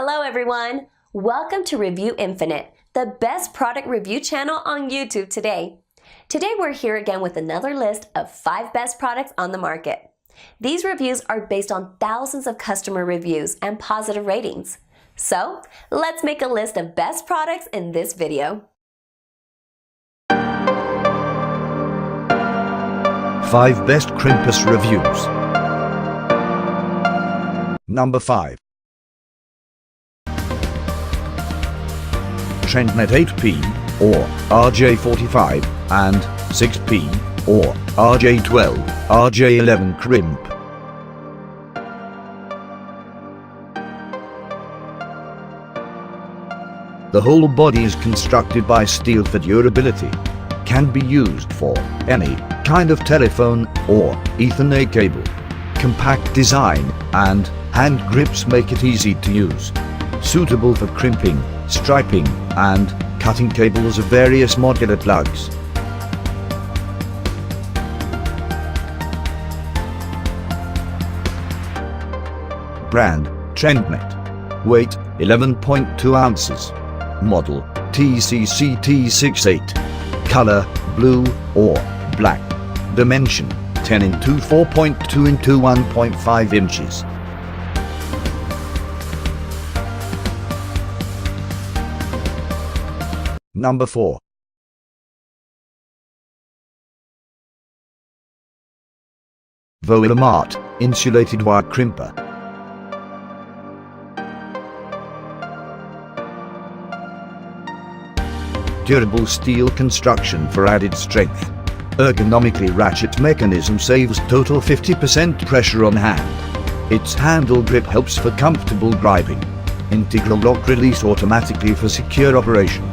Hello everyone! Welcome to Review Infinite, the best product review channel on YouTube today. Today we're here again with another list of 5 best products on the market. These reviews are based on thousands of customer reviews and positive ratings. So, let's make a list of best products in this video. 5 best Crimpers reviews. Number 5. Trendnet 8P or RJ45 and 6P or RJ12, RJ11 Crimp. The whole body is constructed by steel for durability. Can be used for any kind of telephone or Ethernet cable. Compact design and hand grips make it easy to use. Suitable for crimping, striping, and cutting cables of various modular plugs. Brand, Trendnet. Weight, 11.2 ounces. Model, TCCT68. Color, blue or black. Dimension, 10 x 4.2 x 1.5 inches. Number 4. Vuela Mart, Insulated Wire Crimper. Durable steel construction for added strength. Ergonomically ratchet mechanism saves total 50% pressure on hand. Its handle grip helps for comfortable driving. Integral lock release automatically for secure operation.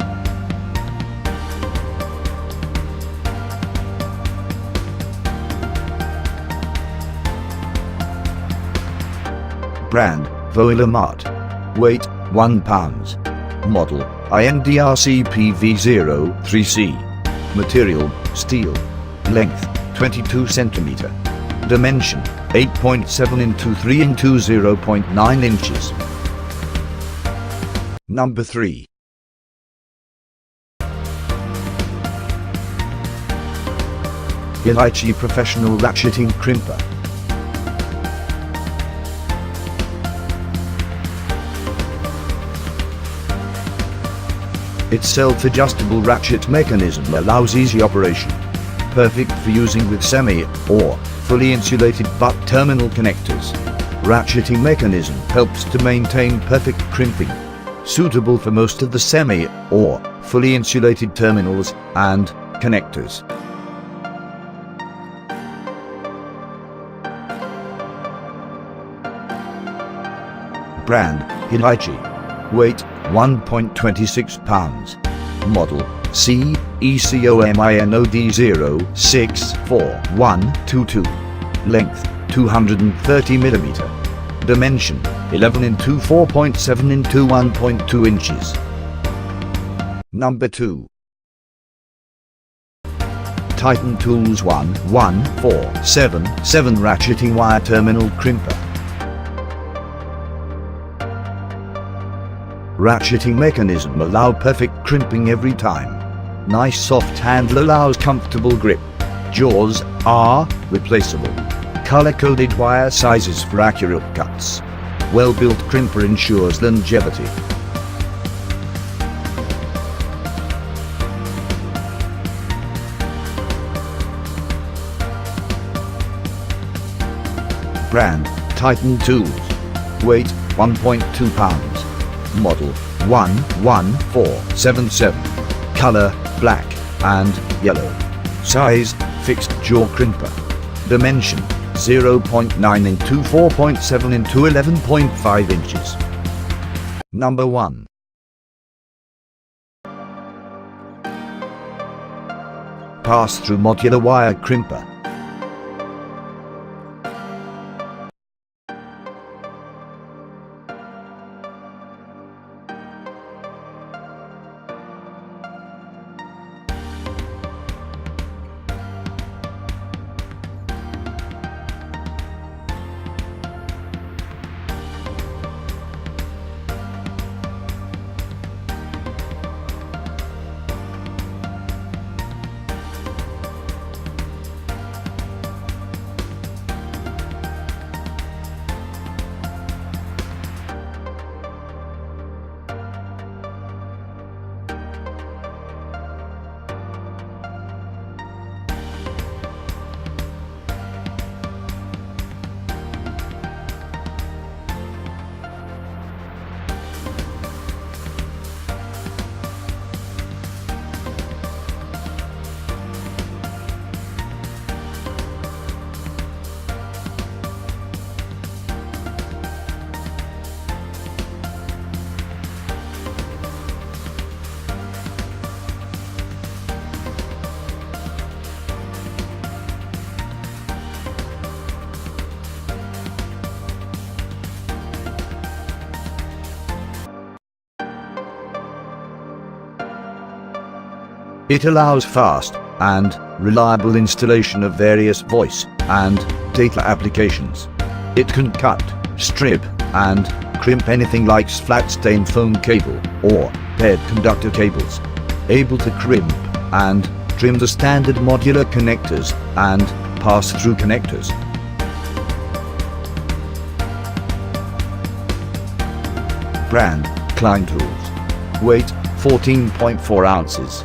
Brand, Vuela Mart. Weight, 1 pound. Model, INDRCPV03C. Material, steel. Length, 22 cm. Dimension, 8.7 x 3 x 0.9 inches. Number 3. Hitachi Professional Ratcheting Crimper. Its self-adjustable ratchet mechanism allows easy operation. Perfect for using with semi or fully insulated butt terminal connectors. Ratcheting mechanism helps to maintain perfect crimping. Suitable for most of the semi or fully insulated terminals and connectors. Brand, Hitachi. Weight, 1.26 pounds. Model, CECOMINOD064122. Length, 230 mm. Dimension, 11 x 4.7 x 1.2 inches. Number 2. Titan Tools 11477 Ratcheting Wire Terminal Crimper. Ratcheting mechanism allow perfect crimping every time. Nice soft handle allows comfortable grip. Jaws are replaceable. Color-coded wire sizes for accurate cuts. Well-built crimper ensures longevity. Brand, Titan Tools. Weight, 1.2 pounds. Model, 11477. Color, black and yellow. Size, fixed jaw crimper. Dimension, 0.9 x 4.7 x 11.5 inches. Number 1. Passthrough Modular Wire Crimper. It allows fast and reliable installation of various voice and data applications. It can cut, strip, and crimp anything like flat stain foam cable or paired conductor cables. Able to crimp and trim the standard modular connectors and pass-through connectors. Brand, Klein Tools. Weight, 14.4 ounces.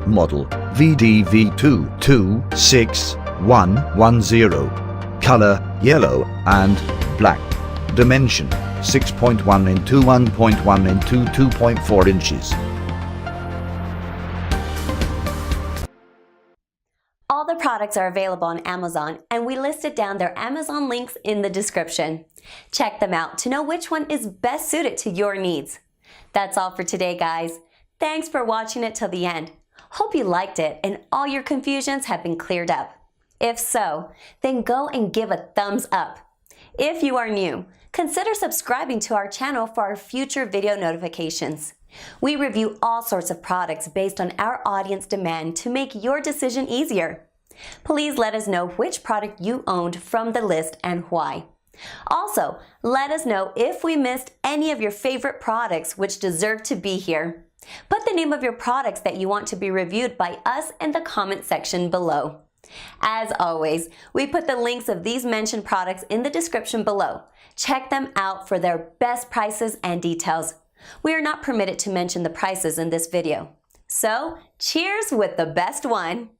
Model, VDV2261110. Color, yellow and black. Dimension, 6.1 into 1.1 into 2.4 inches. All the products are available on Amazon, and we listed down their Amazon links in the description. Check them out to know which one is best suited to your needs. That's all for today, guys. Thanks for watching it till the end. Hope you liked it and all your confusions have been cleared up. If so, then go and give a thumbs up. If you are new, consider subscribing to our channel for our future video notifications. We review all sorts of products based on our audience demand to make your decision easier. Please let us know which product you owned from the list and why. Also, let us know if we missed any of your favorite products which deserve to be here. Put the name of your products that you want to be reviewed by us in the comment section below. As always, we put the links of these mentioned products in the description below. Check them out for their best prices and details. We are not permitted to mention the prices in this video. So, cheers with the best one!